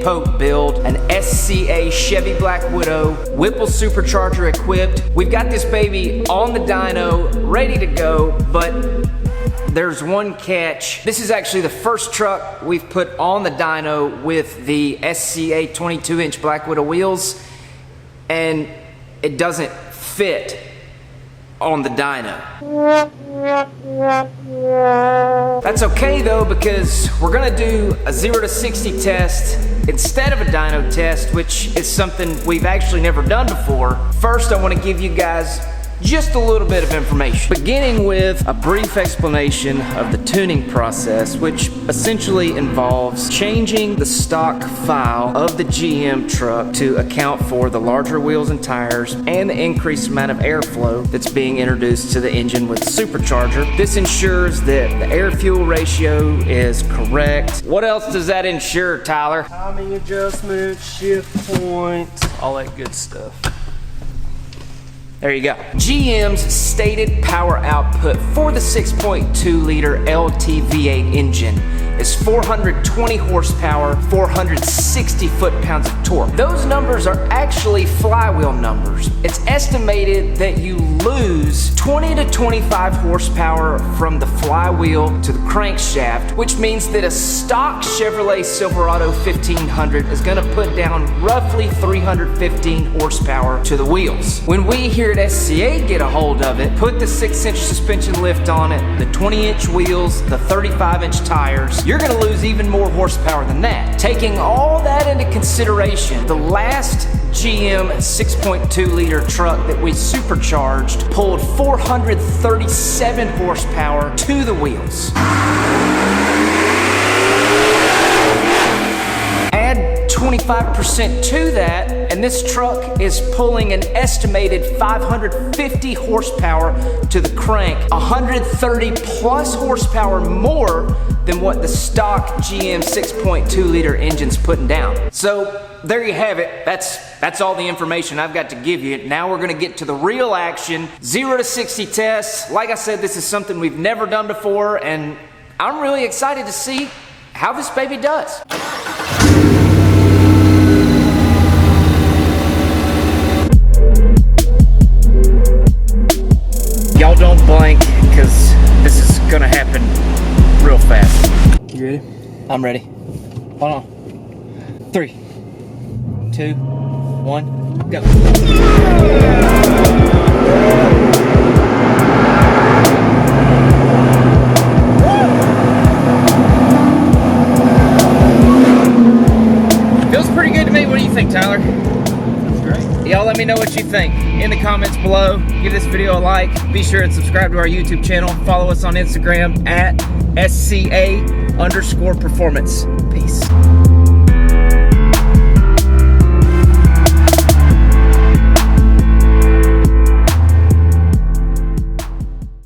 Pope build, an SCA Chevy Black Widow, Whipple Supercharger equipped. We've got this baby on the dyno, ready to go, but there's one catch. This is actually the first truck we've put on the dyno with the SCA 22-inch Black Widow wheels, and it doesn't fit on the dyno. That's okay though, because we're gonna do a 0 to 60 test instead of a dyno test, which is something we've actually never done before. First, I want to give you guys just a little bit of information, beginning with a brief explanation of the tuning process, which essentially involves changing the stock file of the GM truck to account for the larger wheels and tires and the increased amount of airflow that's being introduced to the engine with the Supercharger. This ensures that the air-fuel ratio is correct. What else does that ensure, Tyler? Timing adjustment, shift point, all that good stuff. There you go. GM's stated power output for the 6.2 liter LT V8 engine is 420 horsepower, 460 foot-pounds of torque. Those numbers are actually flywheel numbers. It's estimated that you lose 20 to 25 horsepower from the flywheel to the crankshaft, which means that a stock Chevrolet Silverado 1500 is gonna put down roughly 315 horsepower to the wheels. When we here at SCA get a hold of it, put the 6-inch suspension lift on it, the 20-inch wheels, the 35-inch tires, you're gonna lose even more horsepower than that. Taking all that into consideration, the last GM 6.2 liter truck that we supercharged pulled 437 horsepower to the wheels. Add 25% to that, and this truck is pulling an estimated 550 horsepower to the crank, 130 plus horsepower more than what the stock GM 6.2 liter engine's putting down. So there you have it. That's all the information I've got to give you. Now we're gonna get to the real action, 0 to 60 tests. Like I said, this is something we've never done before, and I'm really excited to see how this baby does. Y'all don't blank, because this is gonna happen real fast. You ready? I'm ready. Hold on. 3, 2, 1, go. Feels pretty good to me. What do you think, Tyler? Y'all let me know what you think in the comments below. Give this video a like. Be sure and subscribe to our YouTube channel. Follow us on Instagram at SCA_performance. Peace.